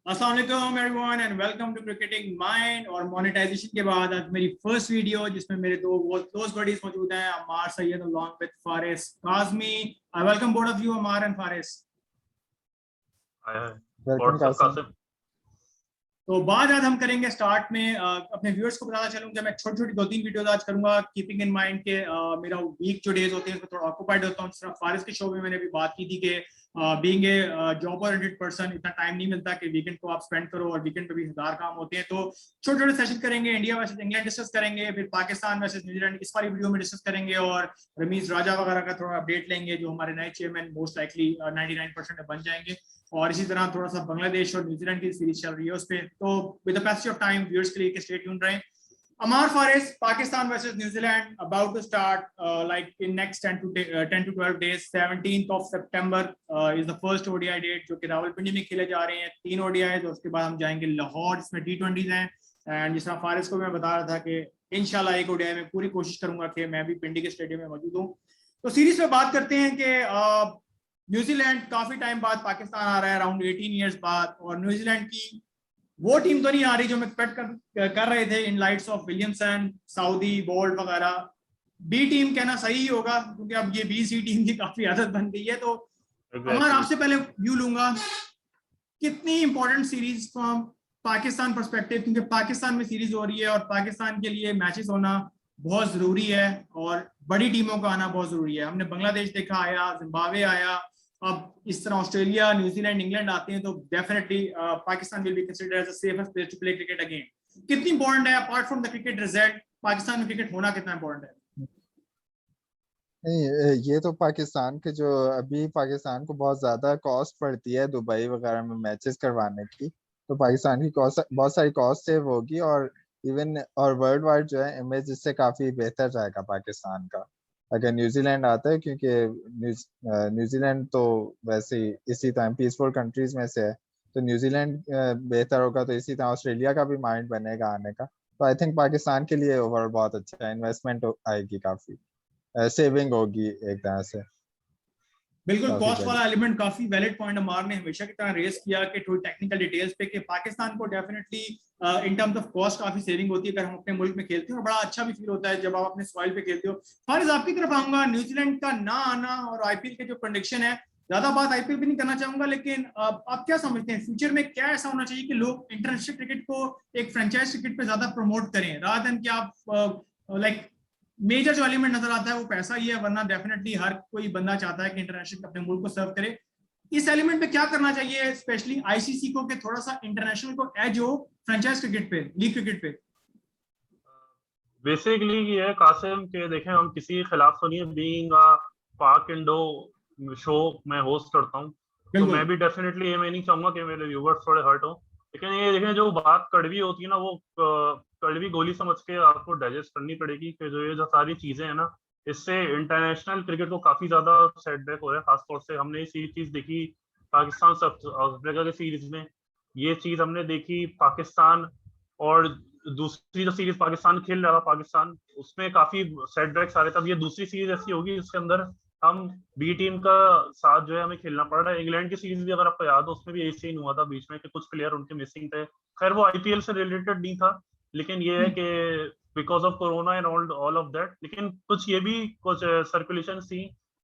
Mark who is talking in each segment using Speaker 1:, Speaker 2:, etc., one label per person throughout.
Speaker 1: अस्सलाम वालेकुम everyone and welcome to Cricketing Mind. और मोनेटाइजेशन के बाद आज मेरी फर्स्ट वीडियो जिसमें मेरे दो बहुत क्लोज बडीज मौजूद हैं, Ammar Syed along with Faris Kazmi. I welcome both of you, Ammar and Faris.
Speaker 2: Welcome Qasim.
Speaker 1: तो बात आज हम करेंगे स्टार्ट में अपने व्यूअर्स को बताना चलूंगा। मैं छोटी छोटी 2-3 वीडियोस आज करूंगा कीपिंग इन माइंड के मेरा वीक जो डेज होते हैं उसमें थोड़ा ऑक्यूपाइड होता हूँ। सिर्फ फारिस के शो में मैंने भी बात की थी कि being a job oriented person इतना टाइम नहीं मिलता कि वीकेंड को आप स्पेंड करो, और वीकेंड पे भी 1000 काम होते हैं। तो छोटे छोटे सेशन करेंगे, इंडिया वर्सेस इंग्लैंड डिस्कस करेंगे, फिर पाकिस्तान वर्सेस न्यूजीलैंड इस वाली वीडियो में डिस्कस करेंगे, और रमीज राजा वगैरह का थोड़ा अपडेट लेंगे जो हमारे नए चेयरमैन मोस्ट लाइकली 99% बन जाएंगे। और इसी तरह थोड़ा सा बांग्लादेश और न्यूजीलैंड की सीरीज चल रही है उस पे। तो with the passage of time viewers के लिए स्टे ट्यून्ड रहें। Amar Faris, Pakistan versus New Zealand about to start like in next 10 to 12 days. 17th of September is the first ODI date जो कि रावलपिंडी में खेले जा रहे हैं। 3 ODI है, तो उसके बाद हम जाएंगे लाहौर जिसमें T20s हैं। एंड जिस तरह फारिस को मैं बता रहा था कि इंशाल्लाह एक ODI में पूरी कोशिश करूंगा कि मैं भी पिंडी के स्टेडियम में मौजूद हूँ। तो सीरीज पे बात करते हैं कि न्यूजीलैंड काफी टाइम बाद पाकिस्तान आ रहा है, अराउंड 18 ईयर्स बाद, और न्यूजीलैंड की वो टीम तो नहीं आ रही जो हम एक्सपेक्ट कर रहे थे in lights of Williamson, Southee, Boult वगैरह। बी टीम कहना सही होगा क्योंकि अब ये BC टीम की काफी आदत बन गई है। तो अमर आपसे पहले व्यू लूंगा, कितनी important series from Pakistan perspective, क्योंकि पाकिस्तान में सीरीज हो रही है और पाकिस्तान के लिए मैचेस होना बहुत जरूरी है और बड़ी टीमों का आना बहुत जरूरी है। हमने बांग्लादेश देखा आया, जिम्बाब्वे आया, अब इस तरह ऑस्ट्रेलिया, न्यूजीलैंड, इंग्लैंड आते हैं, तो definitely Pakistan will be considered as the safest place to play cricket again. कितनी इंपॉर्टेंट है apart from the cricket result, Pakistan में क्रिकेट होना कितना इंपॉर्टेंट है?
Speaker 2: नहीं, ये तो पाकिस्तान के जो अभी पाकिस्तान को बहुत ज्यादा कॉस्ट पड़ती है दुबई वगैरह में मैचेस करवाने की। तो पाकिस्तान की कॉस्ट, बहुत सारी कॉस्ट सेव होगी, और इवन और वर्ल्ड वाइड जो है इमेज इससे काफी बेहतर जाएगा पाकिस्तान का अगर न्यूजीलैंड आता है, क्योंकि न्यूजीलैंड तो वैसे ही इसी टाइम पीसफुल कंट्रीज में से है। तो न्यूजीलैंड बेहतर होगा, तो इसी तरह ऑस्ट्रेलिया का भी माइंड बनेगा आने का। तो आई थिंक पाकिस्तान के लिए ओवरऑल बहुत अच्छा इन्वेस्टमेंट आएगी, काफी सेविंग होगी एक तरह से।
Speaker 1: बिल्कुल,
Speaker 2: काफी
Speaker 1: कॉस्ट
Speaker 2: बड़ी।
Speaker 1: वाला एलिमेंट काफी वैलिड पॉइंट अमार ने हमेशा की तरह रेस किया कि थोड़ी टेक्निकल डिटेल्स पे कि पाकिस्तान को definitely in terms of cost काफी सेविंग होती है अगर हम अपने मुल्क में खेलते हैं, और बड़ा अच्छा भी फील होता है जब आप अपने सॉइल पे खेलते हो। फारिस आपकी तरफ आऊंगा, न्यूजीलैंड का ना आना और आईपीएल के जो प्रेडिक्शन है, ज्यादा बात आईपीएल भी नहीं करना चाहूंगा, लेकिन आप क्या समझते हैं फ्यूचर में क्या ऐसा होना चाहिए कि लोग इंटरनेशनल क्रिकेट को एक फ्रेंचाइज क्रिकेट पे ज्यादा प्रमोट करें रादर देन कि आप लाइक मेजर जो एलिमेंट नजर आता है वो पैसा ही है, वरना डेफिनेटली हर कोई बंदा चाहता है कि इंटरनेशनल अपने मुल्क को सर्व करे। इस एलिमेंट पे क्या करना चाहिए स्पेशली आईसीसी को कि थोड़ा सा इंटरनेशनल को एज हो फ्रेंचाइज क्रिकेट पे, लीग क्रिकेट पे?
Speaker 3: बेसिकली ये है कासिम के देखें, हम किसी के खिलाफ तो नहीं है। बीइंग पाक इंडो शो मैं होस्ट करता हूँ, तो मैं भी डेफिनेटली ये मैं नहीं चाहूंगा कि मेरे व्यूवर्स थोड़े हर्ट हो। लेकिन ये देखें, जो बात कड़वी होती है ना, वो कड़वी गोली समझ के आपको डाइजेस्ट करनी पड़ेगी कि जो ये जो सारी चीजें हैं ना, इससे इंटरनेशनल क्रिकेट को काफी ज्यादा सेटबैक हो रहा है। खासतौर से हमने ये चीज देखी पाकिस्तान अफ्रीका के सीरीज में, ये चीज हमने देखी पाकिस्तान, और दूसरी जो सीरीज पाकिस्तान खेल रहा था पाकिस्तान, उसमें काफी सेटबैक्स आ रहे थे। अब ये दूसरी सीरीज ऐसी होगी जिसके अंदर हम बी टीम का साथ जो है हमें खेलना पड़ रहा है। इंग्लैंड की सीरीज भी अगर आपको याद हो, उसमें भी यही सीन हुआ था बीच में कि कुछ प्लेयर उनके मिसिंग थे। खैर वो आईपीएल से रिलेटेड नहीं था, लेकिन ये है कि because of corona and all of that. लेकिन कुछ ये भी कुछ सर्कुलेशन थी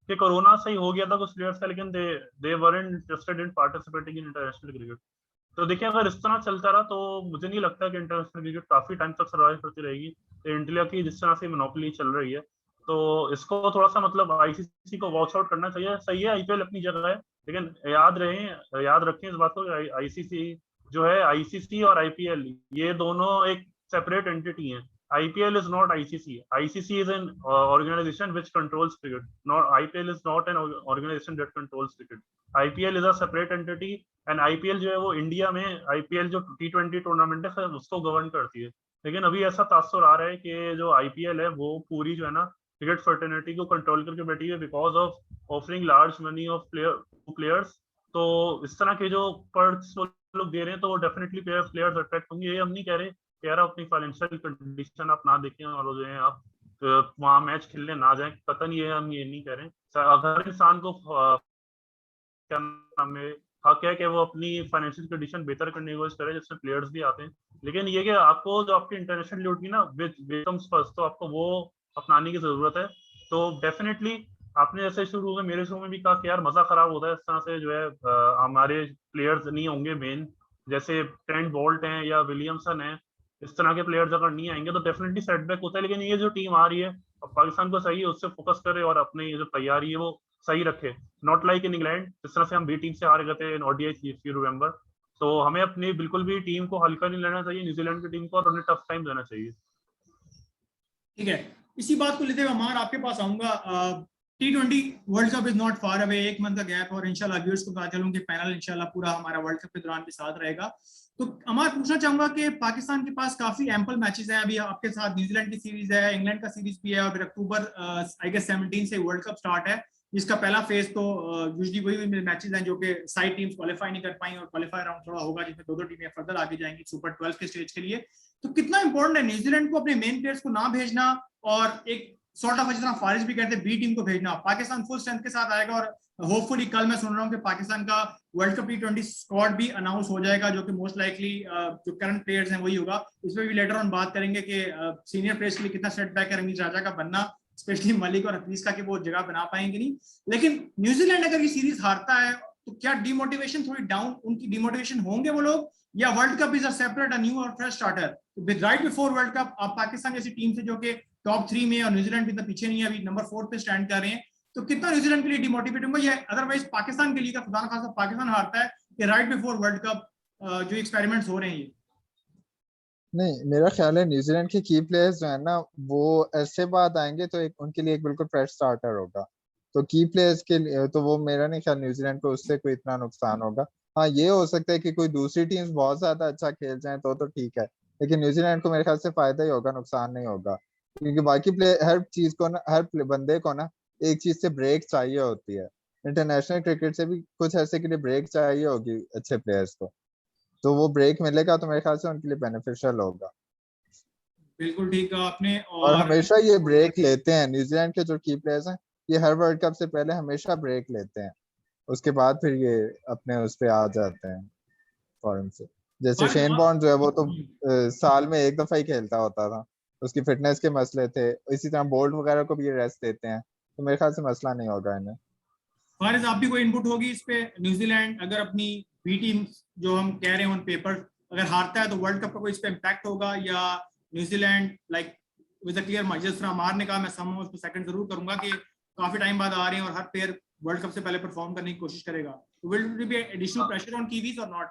Speaker 3: कि कोरोना सही हो गया था कुछ प्लेयर्स का, लेकिन they weren't interested in participating in international cricket. तो देखिए, अगर इस तरह चलता रहा तो मुझे नहीं लगता कि इंटरनेशनल क्रिकेट काफी टाइम तक सर्वाइव करती रहेगी। तो इंडिया की जिस तरह से मोनोपोली चल रही है, तो इसको थोड़ा सा मतलब आईसीसी को वॉच आउट करना चाहिए। सही है, आईपीएल अपनी जगह है, लेकिन याद रखें इस बात को, आईसीसी जो है, आईसीसी और आईपीएल ये दोनों एक सेपरेट एंटिटी है। IPL is not ICC. ICC is an organization which controls cricket. Not IPL is not an organization that controls cricket. IPL is a separate entity, and IPL जो है वो India में IPL जो T20 tournament है उसको govern करती है। लेकिन अभी ऐसा तासुर आ रहा है कि जो आईपीएल है वो पूरी जो है ना क्रिकेट फर्टर्निटी को कंट्रोल करके बैठी है, because of offering large money of players. तो इस तरह के जो पर्क्स वो लोग दे रहे हैं, तो वो डेफिनेटली प्लेयर्स अट्रैक्ट होंगे। ये हम नहीं कह रहे कि यार अपनी फाइनेंशियल कंडीशन आप ना देखें और जो है आप वहाँ मैच खेलने ना जाएं, पता नहीं है, हम ये नहीं कह रहे। अगर इंसान को क्या नाम है हक है कि वो अपनी फाइनेंशियल कंडीशन बेहतर करने की कोशिश करे, जिसमें प्लेयर्स भी आते हैं। लेकिन ये कि आपको जो आपकी इंटरनेशनल लीग की ना विद कम्स फर्स्ट, तो आपको वो अपनाने की जरूरत है। तो डेफिनेटली आपने जैसे शुरू में मेरे शो में भी कहा कि यार मजा खराब होता है इस तरह से, जो है हमारे प्लेयर्स नहीं होंगे मेन, जैसे ट्रेंट बोल्ट हैं या विलियमसन है, इस तरह के प्लेयर्स अगर नहीं आएंगे तो डेफिनेटली सेटबैक होता है। लेकिन ये जो टीम आ रही है, अब पाकिस्तान को सही है उससे फोकस करे और अपनी ये जो तैयारी है वो सही रखे। नॉट लाइक इन इंग्लैंड, जिस तरह से हम बी टीम से हार गए थे in ODI, if you remember. तो हमें अपनी बिल्कुल भी टीम को हल्का नहीं लेना चाहिए, न्यूजीलैंड की टीम को, और उन्हें टफ टाइम देना चाहिए।
Speaker 1: ठीक है, इसी बात को लेते हुए अमार आपके पास आऊंगा। T20 world cup is not far away, 1 month का गैप, और इंशाल्लाह व्यूअर्स को बता चलूं कि पैनल इंशाल्लाह पूरा हमारा वर्ल्ड कप के दौरान भी साथ रहेगा। तो अमार पूछना चाहूंगा कि पाकिस्तान के पास काफी एम्पल मैचेस हैं, अभी आपके साथ न्यूजीलैंड की सीरीज है, इंग्लैंड का सीरीज भी है, और फिर अक्टूबर आई गेस 17 से वर्ल्ड कप स्टार्ट है, जिसका पहला फेज तो यूजुअली वही मैचेस हैं जो कि साइड टीम्स क्वालिफाई नहीं कर पाई, और क्वालिफाई राउंड थोड़ा होगा जिसमें दो टीमें फर्दर आगे जाएंगी सुपर 12 के स्टेज के लिए। तो कितना इंपॉर्टेंट है न्यूजीलैंड को अपने मेन प्लेयर्स को ना भेजना, और एक सॉर्ट ऑफ जितना फारिज भी कहते हैं बी टीम को भेजना? पाकिस्तान फुल स्ट्रेंथ के साथ आएगा, और होपफुली कल मैं सुन रहा हूँ कि पाकिस्तान का वर्ल्ड कप T20 स्क्वाड भी अनाउंस हो जाएगा, जो कि मोस्ट लाइकली जो करंट प्लेयर्स हैं वही होगा। इसमें भी लेटर ऑन बात करेंगे कि सीनियर प्लेयर्स के लिए कितना सेटबैक है रंजीत राजा का बनना, स्पेशली मलिक और हफीज का, कि वो जगह बना पाएंगे नहीं। लेकिन न्यूजीलैंड अगर ये सीरीज हारता है तो क्या डिमोटिवेशन थोड़ी डाउन, उनकी डिमोटिवेशन होंगे वो लोग, या world cup is a separate, a new और fresh starter with right before world cup? आप पाकिस्तान जैसी टीम से जो कि टॉप 3 में, और न्यूजीलैंड भी तो पीछे नहीं है, अभी नंबर 4 पे स्टैंड कर रहे हैं, तो कितना न्यूजीलैंड के लिए डिमोटिवेट होगा, या अदरवाइज पाकिस्तान के लिए खुदा न खासा पाकिस्तान हारता है कि राइट बिफोर वर्ल्ड कप जो एक्सपेरिमेंट्स हो रहे हैं ये?
Speaker 2: नहीं, मेरा ख्याल है न्यूजीलैंड के की प्लेयर्स जो है ना, वो ऐसे बाद आएंगे तो एक उनके लिए एक बिल्कुल फ्रेश स्टार्टर होगा। तो की प्लेयर्स के लिए तो वो, मेरा नहीं ख्याल न्यूजीलैंड को उससे कोई इतना नुकसान होगा। हाँ, ये हो सकता है कि कोई दूसरी टीम्स बहुत ज्यादा अच्छा खेल जाए तो ठीक है, लेकिन न्यूजीलैंड को मेरे ख्याल से फायदा ही होगा, नुकसान नहीं होगा। क्योंकि बाकी प्ले हर चीज को ना, बंदे को ना एक चीज से ब्रेक चाहिए होती है। इंटरनेशनल क्रिकेट से भी कुछ ऐसे के लिए ब्रेक चाहिए होगी अच्छे प्लेयर्स को, तो वो ब्रेक मिलेगा तो मेरे ख्याल से उनके लिए बेनिफिशियल होगा।
Speaker 1: बिल्कुल ठीक कहा आपने।
Speaker 2: और
Speaker 1: और
Speaker 2: हमेशा ये ब्रेक लेते हैं न्यूजीलैंड के जो की प्लेयर्स हैं, ये हर वर्ल्ड कप से पहले हमेशा ब्रेक लेते हैं, उसके बाद फिर ये अपने उस पे आ जाते हैं फॉर्म से। जैसे शेन बॉर्न जो है वो तो साल में एक दफा ही खेलता होता था, उसकी फिटनेस के मसले थे। इसी तरह बोल्ट वगैरह को भी ये रेस्ट देते हैं, तो मेरे ख्याल से मसला नहीं होगा इन्हें।
Speaker 1: फारिज, आप भी कोई इनपुट होगी इस पे? न्यूजीलैंड अगर अपनी बी टीम जो हम कह रहे हैं ऑन पेपर अगर हारता है तो वर्ल्ड कप का कोई इस पे इम्पैक्ट होगा, या New Zealand like with a clear जिस तरह अमार ने कहा, मैं समझ उसको सेकंड जरूर करूंगा कि काफी टाइम बाद आ रहे हैं और हर प्लेयर वर्ल्ड कप से पहले परफॉर्म करने की कोशिश करेगा, तो will be additional pressure on Kiwis और नॉट?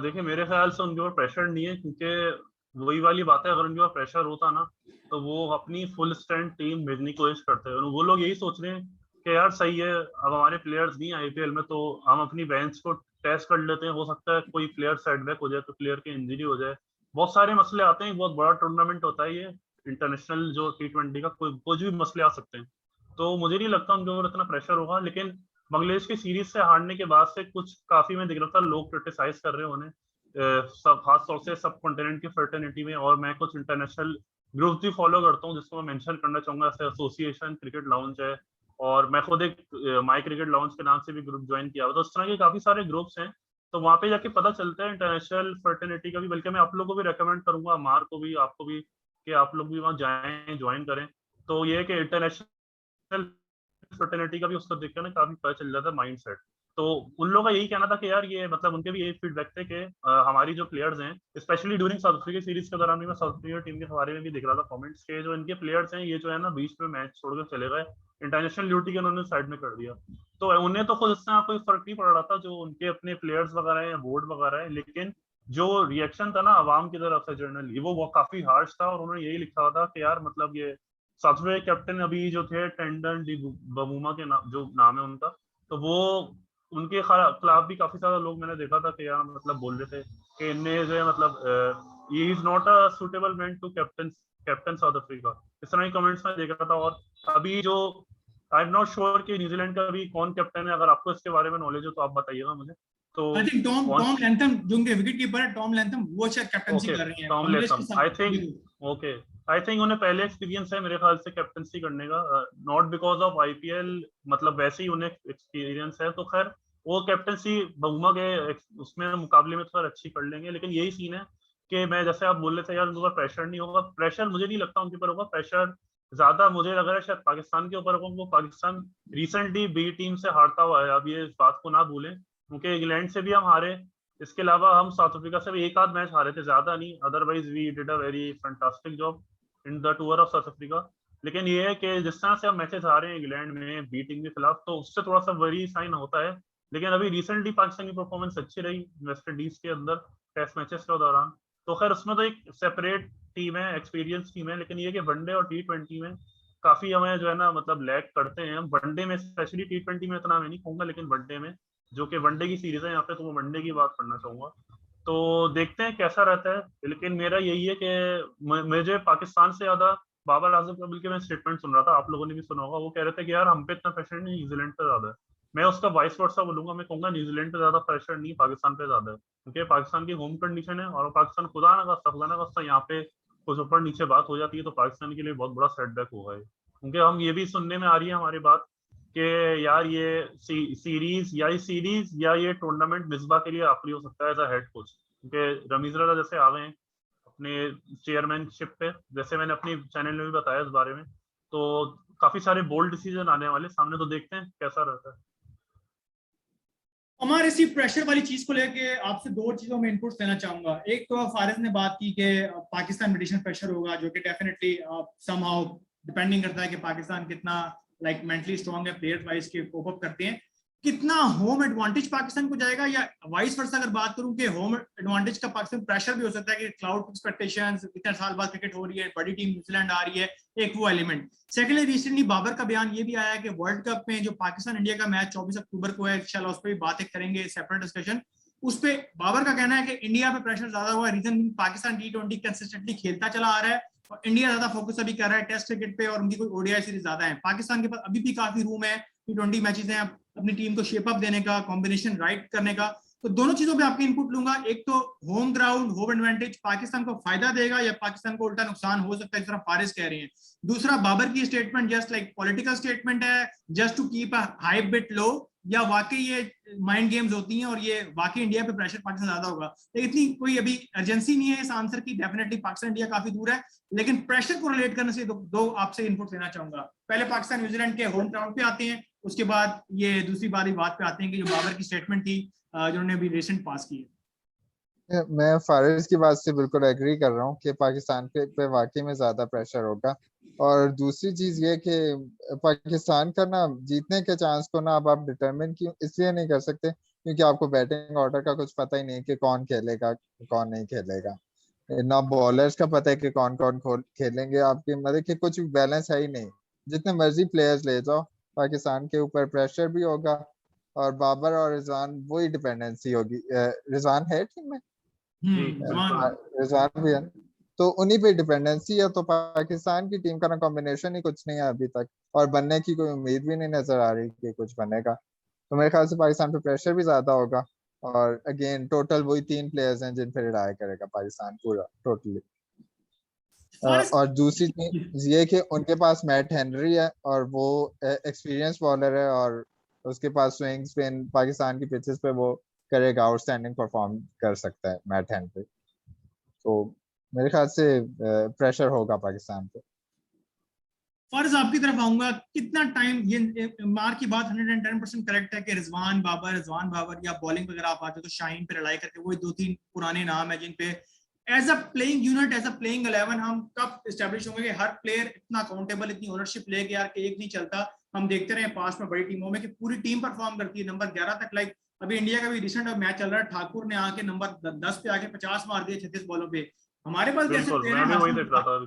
Speaker 3: देखिए मेरे ख्याल से उनके ऊपर प्रेशर नहीं है, क्योंकि वही वाली बात है, अगर उनके ऊपर प्रेशर होता ना तो वो अपनी फुल स्ट्रेंथ टीम भेजने की कोशिश करते हैं। वो लोग यही सोच रहे हैं कि यार सही है, अब हमारे प्लेयर्स नहीं आईपीएल में, तो हम अपनी बेंच को टेस्ट कर लेते हैं, हो सकता है कोई प्लेयर सेटबैक हो जाए, तो प्लेयर की इंजरी हो जाए, बहुत सारे मसले आते हैं, बहुत बड़ा टूर्नामेंट होता है ये इंटरनेशनल जो T20 का, कुछ भी मसले आ सकते हैं। तो मुझे नहीं लगता उनके ऊपर इतना प्रेशर होगा। लेकिन बांग्लादेश की सीरीज से हारने के बाद से कुछ काफी मैं देख रहा था लोग क्रिटिसाइज कर रहे हैं उन्हें, सब खास तौर से सब कॉन्टिनेंट की फर्टर्निटी में। और मैं कुछ इंटरनेशनल ग्रुप भी फॉलो करता हूँ जिसको मैं मेंशन करना चाहूंगा, जैसे एसोसिएशन क्रिकेट लाउंज है, और मैं खुद एक माई क्रिकेट लाउंज के नाम से भी ग्रुप ज्वाइन किया हुआ, तो इस तरह के काफी सारे ग्रुप्स हैं। तो वहां पे जाके पता चलता है इंटरनेशनल फर्टर्निटी का भी। बल्कि मैं आप लोगों को भी रेकमेंड करूंगा, मार को भी, आपको भी, कि आप लोग भी वहाँ जाएं, ज्वाइन करें। तो ये है कि इंटरनेशनल फर्टिलिटी का भी उसको देख कर ना काफी पता चल जाता है माइंड सेट। तो उन लोगों का यही कहना था कि यार ये मतलब उनके भी यही फीडबैक थे कि हमारी जो प्लेयर्स हैं, specially during south Africa series के दौरान भी, मैं साउथ अफ्रीका टीम के बारे में भी देख रहा था कमेंट्स के, जो इनके प्लेयर्स हैं ये जो है ना बीच में मैच छोड़कर चले गए, इंटरनेशनल ड्यूटी के उन्होंने साइड में कर दिया। तो उन्हें तो खुद इससे कोई फर्क नहीं पड़ रहा था, जो उनके अपने प्लेयर्स वगैरह है या बोर्ड वगैरह है, लेकिन जो रिएक्शन था ना आवाम की तरफ से जर्नली, वो काफी हार्श था। और उन्होंने यही लिखा था कि यार मतलब ये सातवें कैप्टन अभी जो थे टेंडन डी बबूमा के नाम, जो नाम है उनका, तो वो उनके खिलाफ भी काफी सारे लोग मैंने देखा था कि यार मतलब बोल रहे थे कि इनने जो है मतलब he is not a suitable man to captain South Africa, इस तरह के कमेंट्स में देख रहा था। और अभी जो आई एम नॉट श्योर कि न्यूजीलैंड का अभी कौन कैप्टन है, अगर आपको इसके बारे में नॉलेज हो तो आप बताइएगा मुझे। तो
Speaker 1: आई थिंक टॉम लैंथम जो उनके विकेट कीपर है, टॉम लैंथम, वो शायद कैप्टनसी कर रही हैं
Speaker 3: टॉम
Speaker 1: बांग्लादेश के
Speaker 3: लैथम,
Speaker 1: साथ।
Speaker 3: I think okay, I think उन्हें पहले एक्सपीरियंस है मेरे ख्याल से कैप्टनसी करने का, नॉट बिकॉज ऑफ आईपीएल, मतलब वैसे ही उन्हें एक्सपीरियंस है। तो खैर वो कैप्टनसी बउमा के उसमें मुकाबले में थोड़ा अच्छी कर लेंगे। लेकिन यही सीन है कि मैं जैसे आप बोल रहे थे यार उनके ऊपर प्रेशर नहीं होगा, प्रेशर मुझे नहीं लगता उनके ऊपर होगा। प्रेशर ज्यादा मुझे लग रहा है शायद पाकिस्तान के ऊपर होगा। वो पाकिस्तान रिसेंटली बी टीम से हारता हुआ है, अब ये इस बात को ना भूलें, क्योंकि इंग्लैंड से भी हम हारे, इसके अलावा हम साउथ अफ्रीका से भी एक आध मैच हारे थे, ज्यादा नहीं। Otherwise we did a very fantastic job in the tour of South Africa. लेकिन ये है कि जिस तरह से हम मैचेस हारे हैं इंग्लैंड में बी टीम के खिलाफ, तो उससे थोड़ा सा वरी साइन होता है। लेकिन अभी रिसेंटली पाकिस्तान की परफॉर्मेंस अच्छी रही वेस्ट इंडीज के अंदर टेस्ट मैचेस के दौरान। तो खैर उसमें तो एक सेपरेट टीम है, एक्सपीरियंस टीम है। लेकिन ये कि वनडे और T20 में काफी हमें जो है ना मतलब लैग करते हैं हम। वनडे में स्पेशली, T20 में इतना मैं नहीं कहूंगा, लेकिन वनडे में, जो कि वनडे की सीरीज है यहाँ पे, तो मैं वनडे की बात करना चाहूंगा। तो देखते हैं कैसा रहता है। लेकिन मेरा यही है कि मुझे पाकिस्तान से ज्यादा बाबर आजम का मिलकर मैं स्टेटमेंट सुन रहा था, आप लोगों ने भी सुना होगा, वो कह रहे थे कि यार हम पे इतना प्रेशर नहीं, न्यूजीलैंड पे ज्यादा है। मैं उसका वाइस वर्सा बोलूंगा, मैं कहूंगा न्यूजीलैंड पे ज्यादा प्रेशर नहीं, पाकिस्तान पे ज्यादा है। क्योंकि पाकिस्तान की होम कंडीशन है, और पाकिस्तान खुदा ना खास्ता यहाँ पे कुछ ऊपर नीचे बात हो जाती है तो पाकिस्तान के लिए बहुत बड़ा सेटबैक होगा ये। क्योंकि हम ये भी सुनने में आ रही है हमारी बात कि यार ये सीरीज या ये टूर्नामेंट मिसबा के लिए आखिरी हो सकता है एज अ हेड कोच। क्योंकि रमीज रजा जैसे आ गए हैं अपने चेयरमैनशिप पे, जैसे मैंने अपनी चैनल में भी बताया इस बारे में, तो काफी सारे बोल्ड डिसीजन आने वाले सामने। तो देखते हैं कैसा रहता है।
Speaker 1: हमारे इसी प्रेशर वाली चीज को लेके आपसे दो चीजों में इनपुट देना चाहूंगा। एक तो फारिज ने बात की कि पाकिस्तान में एडिशनल प्रेशर होगा, जो कि डेफिनेटली समहाउ डिपेंडिंग करता है कि पाकिस्तान कितना लाइक मेंटली स्ट्रांग है, प्लेयर्स वाइज के कोप अप करते हैं, कितना होम एडवांटेज पाकिस्तान को जाएगा, या वाइस वर्सा अगर बात करूं कि होम एडवांटेज का पाकिस्तान प्रेशर भी हो सकता है कि क्लाउड एक्सपेक्टेशंस, इतने साल बाद क्रिकेट हो रही है, बड़ी टीम न्यूजीलैंड आ रही है, एक वो एलिमेंट। सेकेंडली रिसेंटली बाबर का बयान ये भी आया कि वर्ल्ड कप में जो पाकिस्तान इंडिया का मैच 24 अक्टूबर को है, इंशाल्लाह उस पर भी बातें करेंगे, सेपरेट डिस्कशन। उस पर बाबर का कहना है कि इंडिया पे प्रेशर ज्यादा हुआ है, रीजन पाकिस्तान T20 कंसिस्टेंटली खेलता चला आ रहा है और इंडिया ज्यादा फोकस अभी कर रहा है टेस्ट क्रिकेट पे, और उनकी कोई ओडीआई सीरीज ज्यादा है। पाकिस्तान के पास अभी भी काफी रूम है, T20 मैचेस हैं, अपनी टीम को शेप अप देने का, कॉम्बिनेशन राइट करने का। तो दोनों चीजों पे आपके इनपुट लूंगा। एक तो home ground, home advantage Pakistan को फायदा देगा या पाकिस्तान को उल्टा नुकसान हो सकता है, इस तरह फारिस कह रहे हैं। दूसरा, बाबर की statement just like political statement है, just to keep a hype bit low, या वाकई ये माइंड गेम्स होती हैं और ये वाकई इंडिया पे प्रेशर पाकिस्तान ज्यादा होगा। तो इतनी कोई अभी अर्जेंसी नहीं है इस आंसर की, डेफिनेटली पाकिस्तान इंडिया काफी दूर है, लेकिन प्रेशर को रिलेट करने से दो आपसे इनपुट लेना चाहूंगा। पहले पाकिस्तान न्यूजीलैंड के होम ग्राउंड पे आते हैं, उसके बाद ये दूसरी बात पे आते हैं कि जो बाबर की स्टेटमेंट थी जिन्होंने अभी रिसेंट पास की है।
Speaker 2: मैं फारिज की बात से बिल्कुल एग्री कर रहा हूँ कि पाकिस्तान पे वाकई में ज्यादा प्रेशर होगा। और दूसरी चीज ये कि पाकिस्तान का ना जीतने के चांस को ना अब आप डिटरमिन क्यों इसलिए नहीं कर सकते क्योंकि आपको बैटिंग ऑर्डर का कुछ पता ही नहीं कि कौन खेलेगा कौन नहीं खेलेगा। ना बॉलर्स का पता है कि कौन कौन खेलेंगे, आपकी मतलब कि कुछ बैलेंस है ही नहीं। जितने मर्जी प्लेयर्स ले जाओ, पाकिस्तान के ऊपर प्रेशर भी होगा। और बाबर और रिजवान वही डिपेंडेंसी होगी। रिजवान है टीम में, रिजवान भी है, तो उन्हीं पे डिपेंडेंसी है। तो पाकिस्तान की टीम का ना कॉम्बिनेशन ही कुछ नहीं है अभी तक, और बनने की कोई उम्मीद भी नहीं नजर आ रही कि कुछ बनेगा। तो मेरे ख्याल से पाकिस्तान पे प्रेशर भी ज्यादा होगा। और अगेन टोटल वही 3 प्लेयर्स हैं जिन पे रिलाय करेगा पाकिस्तान पूरा टोटली। और दूसरी चीज ये कि उनके पास मैट हेनरी है और वो एक्सपीरियंस बॉलर है, और उसके पास स्विंग स्पिन पाकिस्तान की पिचेस पे वो करेगा, आउटस्टैंडिंग परफॉर्म कर सकता है मैट हेनरी। तो मेरे ख्याल से प्रेशर होगा पाकिस्तान पे।
Speaker 1: फर्ज आपकी तरफ आऊंगा, कितना टाइम, ये मार की बात 110% करेक्ट है कि रिजवान बाबर या बॉलिंग वगैरह आप आते तो शाहीन पे रिलाई करके, वही 2-3 पुराने नाम है जिन पे as a playing unit, as a playing 11 हम कब स्टैब्लिश होंगे कि हर प्लेयर इतना अकाउंटेबल, इतनी ओनरशिप लेके यार कि एक नहीं चलता। हम देखते रहे पास में बड़ी टीमों में कि पूरी टीम परफॉर्म करती है नंबर 11 तक। लाइक अभी इंडिया का भी रिसेंट मैच चल रहा है, ठाकुर ने आके नंबर 10 पे आके 50 मार दिए 36 बॉलों पे। हमारे पास कैसे प्लेयर हैं,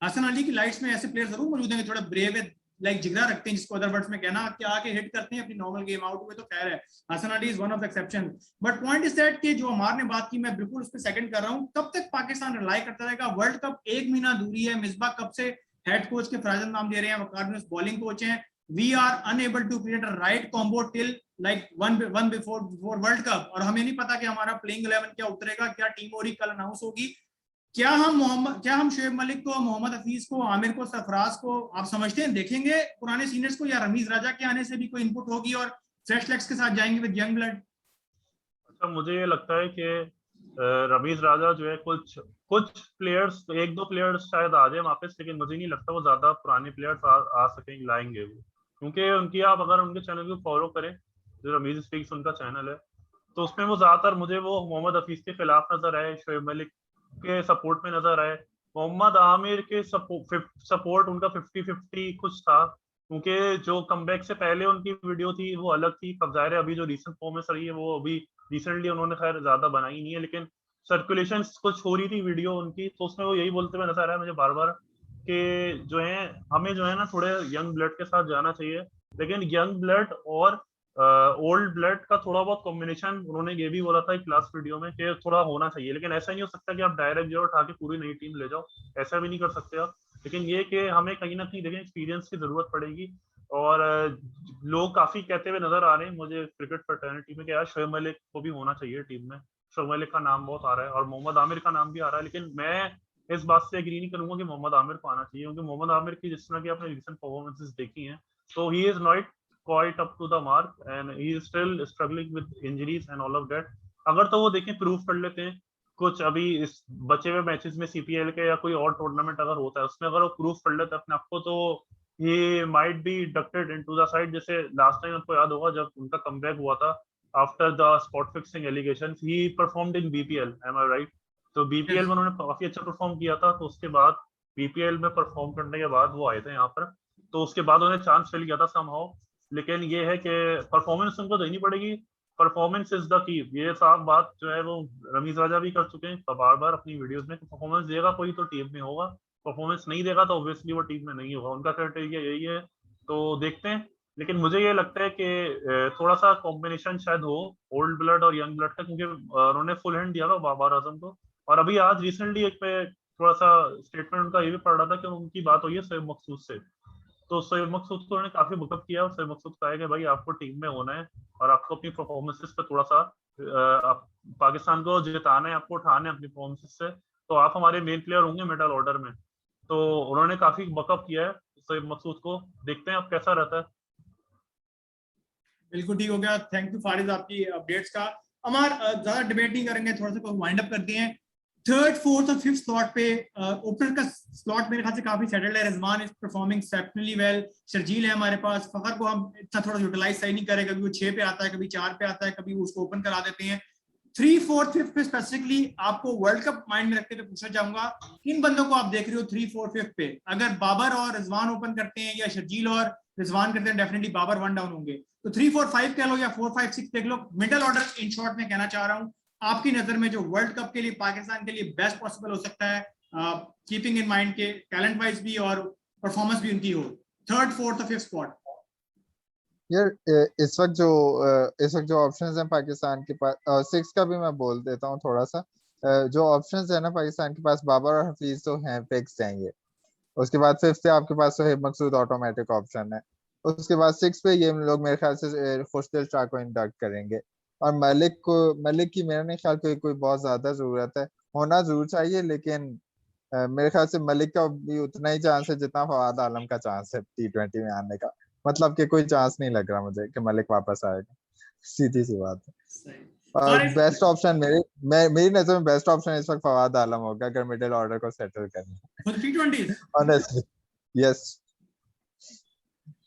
Speaker 1: हसन अली की लाइट्स में ऐसे प्लेयर जरूर मौजूद हैं, थोड़ा ब्रेव है, लाइक जिगरा रखते हैं, जिसको अदर वर्ड्स में कहना, कि आके हिट करते हैं अपनी नॉर्मल गेम, आउट हुए तो खैर है, Hasan Ali is one of the exception. But point is that कि जो अमार ने बात की, मैं बिल्कुल उस पर सेकंड कर रहा हूं। कब तक पाकिस्तान रिलाई करता रहेगा? वर्ल्ड कप 1 महीना दूरी है, मिसबा कब से हेड कोच के फराजन नाम दे रहे हैं, वकार बॉलिंग कोच हैं। We are unable to create a right combo till like one before world Cup, और हमें नहीं पता कि हमारा प्लेइंग 11 क्या उतरेगा, क्या टीम हो रही कल अनाउंस होगी। क्या हम शोएब मलिक को, मोहम्मद हफीज को, आमिर को, सरफराज को आप समझते हैं देखेंगे पुराने सीनियर्स को, या रमीज राजा के आने से भी कोई इनपुट होगी? और फ्रेश लेग्स के साथ जाएंगे विद यंग ब्लड?
Speaker 3: अच्छा, मुझे ये लगता है कि रमीज राजा जो है, कुछ कुछ प्लेयर्स, एक दो प्लेयर्स शायद आ जाए वापस, लेकिन मुझे नहीं लगता वो ज्यादा पुराने प्लेयर्स आ सकेंगे, लाएंगे वो, क्योंकि उनकी, आप अगर उनके चैनल को फॉलो करें, जो रमीज स्पीक्स उनका चैनल है, तो उसमें वो ज्यादातर मुझे वो मोहम्मद हफीज के खिलाफ नजर आए, शोएब मलिक के सपोर्ट में नजर आए, मोहम्मद आमिर के सपोर्ट उनका 50-50 कुछ था, क्योंकि जो कमबैक से पहले उनकी वीडियो थी वो अलग थी। अब जाहिर है अभी जो रीसेंट परफॉर्मेंस रही है वो अभी रिसेंटली उन्होंने खैर ज्यादा बनाई नहीं है, लेकिन सर्कुलेशन कुछ हो रही थी वीडियो उनकी, तो उसमें वो यही बोलते हुए नजर आया मुझे बार बार कि जो है हमें जो है ना थोड़े यंग ब्लड के साथ जाना चाहिए, लेकिन यंग ब्लड और ओल्ड ब्लड का थोड़ा बहुत कॉम्बिनेशन उन्होंने ये भी बोला था एक लास्ट वीडियो में कि थोड़ा होना चाहिए, लेकिन ऐसा नहीं हो सकता कि आप डायरेक्ट जो उठा के पूरी नई टीम ले जाओ, ऐसा भी नहीं कर सकते आप। लेकिन ये कि हमें कहीं ना कहीं देखें एक्सपीरियंस की जरूरत पड़ेगी, और लोग काफी कहते हुए नजर आ रहे हैं मुझे क्रिकेट फ्रेटर्निटी में कि यार शोएब मलिक को भी होना चाहिए टीम में, शोएब मलिक का नाम बहुत आ रहा है और मोहम्मद आमिर का नाम भी आ रहा है, लेकिन मैं इस बात से एग्री नहीं करूंगा कि मोहम्मद आमिर को आना चाहिए, क्योंकि मोहम्मद आमिर की जिस तरह की आपने रिसेंट परफॉर्मेंसेस देखी हैं, तो ही is not quite up to the mark and he is still struggling with injuries and all of that। अगर तो वो देखें प्रूव कर लेते हैं कुछ अभी इस बचे हुए मैचेस में सीपीएल के या कोई और टूर्नामेंट अगर होता है उसमें, अगर वो प्रूव कर लेते हैं अपने आप को, तो ये might be inducted into the side. जैसे लास्ट टाइम आपको याद होगा जब उनका कमबैक हुआ था after the spot fixing allegations, he performed in BPL, am I right? तो बीपीएल में उन्होंने काफी अच्छा परफॉर्म किया था, तो उसके बाद बीपीएल में परफॉर्म करने के बाद वो आए थे यहाँ पर, तो उसके बाद उन्हें चांस मिल गया था समहाउ। लेकिन ये है कि परफॉर्मेंस उनको देनी पड़ेगी, परफॉर्मेंस इज द की, ये साफ बात जो है वो रमीज राजा भी कर चुके हैं बार बार अपनी वीडियोस में, परफॉर्मेंस देगा कोई तो टीम में होगा, परफॉर्मेंस नहीं देगा तो ऑब्वियसली वो टीम में नहीं होगा, उनका क्राइटेरिया यही है, तो देखते हैं। लेकिन मुझे ये लगता है कि थोड़ा सा कॉम्बिनेशन शायद हो ओल्ड ब्लड और यंग ब्लड का, क्योंकि उन्होंने फुल हैंड दिया था बाबर आजम को, और अभी आज रिसेंटली एक पे थोड़ा सा स्टेटमेंट उनका ये भी पढ़ रहा था कि उनकी बात हुई है शोएब मकसूद से, तो शोएब मकसूद को उन्होंने काफी बुकअप किया और शोएब मकसूद कहा है कि भाई आपको टीम में होना है और आपको अपनी परफॉर्मेंसेस पे थोड़ा सा पाकिस्तान को जिताना है, आपको उठाना है अपनी परफॉर्मेंसेस से, तो आप हमारे मेन प्लेयर होंगे मिडल ऑर्डर में। तो उन्होंने काफी बकअप किया है शोएब मकसूद को, देखते हैं अब कैसा रहता है।
Speaker 1: बिल्कुल ठीक हो गया, थैंक यू फारिज आपकी अपडेट्स का। अमर ज्यादा डिबेट नहीं करेंगे, थोड़ा सा वाइंड अप करते हैं। थर्ड, फोर्थ और फिफ्थ स्लॉट पे ओपनर का स्लॉट मेरे ख्याल से काफी सेटल्ड है। Rizwan is performing exceptionally well, Sharjeel है हमारे पास, फखर को हम इतना थोड़ा यूटिलाइज सही नहीं करें, कभी वो 6 पे आता है, कभी 4 पे आता है, कभी वो उसको ओपन करा देते हैं। 3, 4, 5 पे स्पेसिफिकली आपको वर्ल्ड कप माइंड में रखते हुए पूछना चाहूंगा, किन बंदों को आप देख रहे हो 3, 4, 5 पे? अगर बाबर और रिजवान ओपन करते हैं या शर्जील और रिजवान करते हैं, डेफिनेटली बाबर 1 डाउन होंगे, तो 3, 4, 5 कह लो या 4, 5, 6 देख लो। मिडल ऑर्डर इन शॉर्ट में कहना चाह रहा हूं, आपकी नजर में जो वर्ल्ड कप के लिए पाकिस्तान के लिए बेस्ट पॉसिबल हो सकता है, कीपिंग इन माइंड के टैलेंट वाइज भी और परफॉर्मेंस भी उनकी हो, थर्ड, फोर्थ और फिफ्थ स्पॉट।
Speaker 2: यार इस वक्त जो ऑप्शंस हैं पाकिस्तान के पास, सिक्स का भी मैं बोल देता हूँ थोड़ा सा। जो ऑप्शंस है ना पाकिस्तान के पास, बाबर और हफीज तो हैं, फिक्स हैं ये। उसके बाद फिफ्थ पे आपके पास शोएब मकसूद ऑटोमेटिक ऑप्शन है। उसके बाद सिक्स पे ये लोग मेरे ख्याल से खुशदिल शाह को इंडक्ट करेंगे, और मलिक की मेरे नहीं ख्याल कोई बहुत ज्यादा जरूरत है, होना जरूर चाहिए, लेकिन मेरे ख्याल से मलिक का भी उतना ही चांस है जितना फवाद आलम का चांस है T20 में आने का। मतलब कि कोई चांस नहीं लग रहा मुझे कि मलिक वापस आएगा, सीधी सी बात है। और बेस्ट ऑप्शन मेरी नजर में बेस्ट ऑप्शन इस वक्त फवाद आलम होगा अगर मिडिल ऑर्डर को सेटल करना है
Speaker 1: T20
Speaker 2: ऑनेस्टली। यस,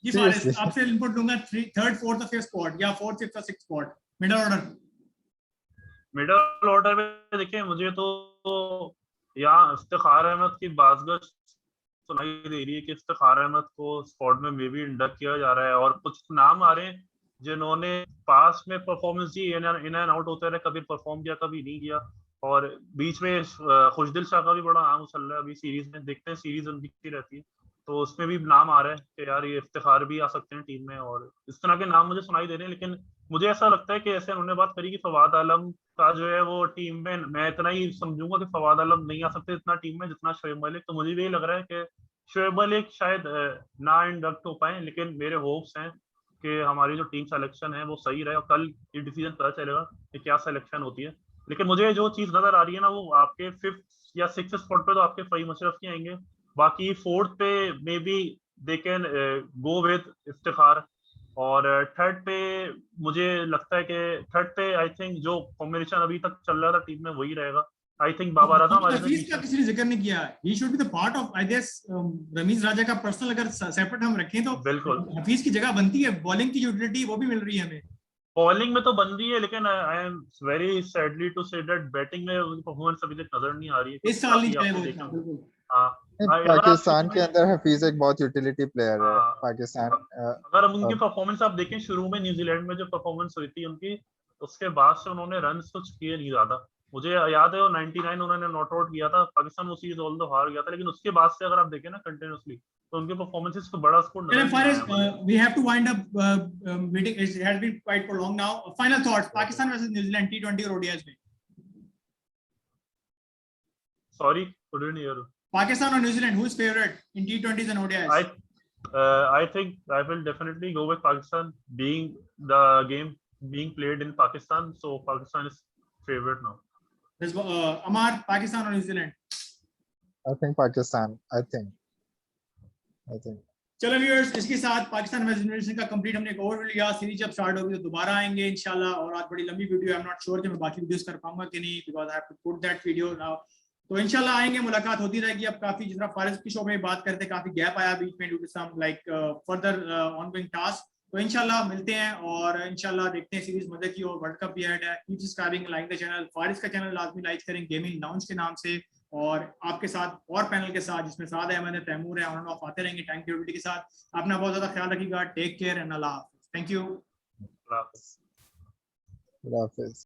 Speaker 1: जी फारिस, आपसे इनपुट लूंगा, थर्ड, फोर्थ और फिफ्थ स्पॉट या फोर्थ, फिफ्थ और सिक्स्थ स्पॉट
Speaker 3: मिडल ऑर्डर में देखिए मुझे तो यहाँ इफ्तिखार अहमद की बाज़गश सुनाई दे रही है कि इफ्तिखार अहमद को स्क्वाड में मे भी इंडक्ट किया जा रहा है, और कुछ नाम आ रहे हैं जिन्होंने पास में performance the, in and out होते रहे, कभी परफॉर्म किया कभी नहीं किया, और बीच में खुशदिल शाह का भी बड़ा नाम चल रहा है अभी सीरीज में, देखते हैं सीरीज उनकी रहती है तो उसमें भी नाम आ रहा है कि यार ये इफ्तिखार भी आ सकते हैं टीम में, और इस तरह के नाम मुझे सुनाई दे रहे हैं। लेकिन मुझे ऐसा लगता है कि ऐसे उन्होंने बात करी कि फवाद आलम का जो है वो टीम में, मैं इतना ही समझूंगा कि फवाद आलम नहीं आ सकते इतना टीम में जितना शोएब मलिक, तो मुझे भी यही लग रहा है कि शोएब मलिक शायद ना इंडक्ट हो पाए, लेकिन मेरे होप्स हैं कि हमारी जो टीम सिलेक्शन है वो सही रहे, और कल ये डिसीजन पता चलेगा कि क्या सिलेक्शन होती है। लेकिन मुझे जो चीज नजर आ रही है ना, वो आपके फिफ्थ या सिक्स स्पॉट पे तो आपके फहीम अशरफ ही आएंगे, बाकी फोर्थ पे may be they can go with Iftikhar, और थर्ड पे मुझे लगता है कि थर्ड पे आई थिंक जो कॉम्बिनेशन अभी तक चल रहा था टीम में वही रहेगा। आई थिंक बाबर आजम हमारे
Speaker 1: हफीज का किसी ने जिक्र नहीं किया, he should be the part of I guess Rameez Raja का पर्सनल, अगर सेपरेट हम रखें तो
Speaker 3: बिल्कुल
Speaker 1: हफीज की जगह बनती है, बॉलिंग की यूटिलिटी वो भी मिल रही है हमें।
Speaker 3: बॉलिंग में तो बन रही है, लेकिन I am very sadly to say that batting में उनकी परफॉर्मेंस अभी तक नजर नहीं आ रही है
Speaker 1: इस साल नहीं
Speaker 3: काफी
Speaker 1: चाहे
Speaker 3: आपने
Speaker 1: वो
Speaker 3: देखा
Speaker 1: इतना,
Speaker 3: होगा।
Speaker 1: बिल्कुल।
Speaker 3: हाँ अगर आप
Speaker 2: पाकिस्तान के अंदर हफीज एक बहुत यूटिलिटी प्लेयर है।
Speaker 3: हाँ,
Speaker 2: पाकिस्तान
Speaker 3: अगर हम उनकी परफॉर्मेंस आप देखें शुरू में न्यूजीलैंड में जो परफॉर्मेंस हुई थी उनकी, उसके बाद से उन्होंने रन कुछ किए नहीं ज्यादा। मुझे याद है वो 99 उन्होंने नॉट आउट किया था, पाकिस्तान वो सीरीज ऑल दो हार गया था, लेकिन उसके बाद से अगर आप देखें ना कंटिन्यूअसली, तो उनके परफॉर्मेंसेस को बड़ा स्कोर नजर नहीं आया मुझे।
Speaker 1: We have to wind up meeting. It has been quite prolonged now. Final thoughts: Pakistan versus New Zealand T20 और ODIs में.
Speaker 3: Sorry couldn't hear you.
Speaker 1: Pakistan or New Zealand, who is favorite in T20s and ODIs?
Speaker 3: I think I will definitely go with Pakistan, being the game being played in Pakistan, so Pakistan is favorite now.
Speaker 1: Amar, Pakistan or New Zealand?
Speaker 2: I think Pakistan. I think.
Speaker 1: चलो viewers, इसके साथ Pakistan versus new Zealand का complete हमने एक overview लिया। Series जब start होगी तो दोबारा आएंगे इंशाल्लाह। और आज बड़ी लंबी video, I am not sure कि मैं बाकी वीडियोस कर पाऊंगा कि नहीं, because I have to put that video now. तो इंशाल्लाह आएंगे, मुलाकात होती रहेगी। अब काफी जिस तरह फारिस की शो में बात करते काफी गैप आया बीच में due to some like further ongoing task. तो इंशाल्लाह मिलते हैं और इंशाल्लाह देखते हैं सीरीज मजे की। और वर्ल्ड कप भी ऐड है। Keep subscribing, like the channel. Faris का चैनल लाजमी लाइक करें, गेमिंग लाउंज के नाम से। और आपके साथ और पैनल के साथ जिसमें साद अहमद है, तैमूर है, ऑन एंड ऑफ आते रहेंगे टाइम टेबिलिटी के साथ। अपना बहुत ज्यादा ख्याल रखिएगा। टेक केयर एंड अल्लाह हाफिज। Thank you.
Speaker 3: Allah Hafiz.
Speaker 2: Allah Hafiz.